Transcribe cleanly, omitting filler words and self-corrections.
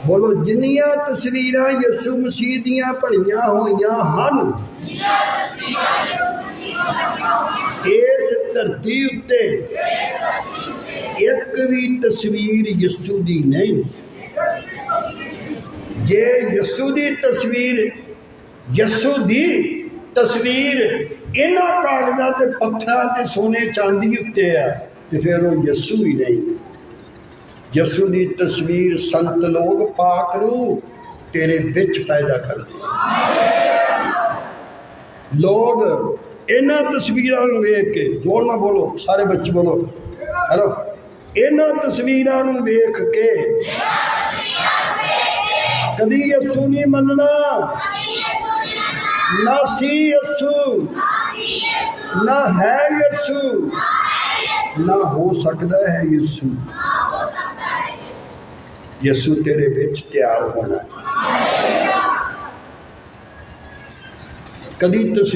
बोलो जिन्नियां तस्वीरां यसू मसीह दियां बणियां होईयां हन इस धरती उत्ते एक भी तस्वीर यसू दी नहीं। जे यसू दी तस्वीर इन्हां कागज़ां ते पत्थरां ते सोने चांदी उत्ते है ते फिर वो यसू ही नहीं। यसू दी तस्वीर संत लोग पाक रूह तेरे विच पैदा करते। लोग इन्हां तस्वीरां नूं वेख के जोर ना बोलो, सारे बच्चे बोलो हेलो, इन्हां तस्वीरां नूं वेख के कदी यसू नहीं मनना, ना सी यसू, ना है यसू, ना हो सकता है यसू। यसू तेरे विच तैयार होना। कदी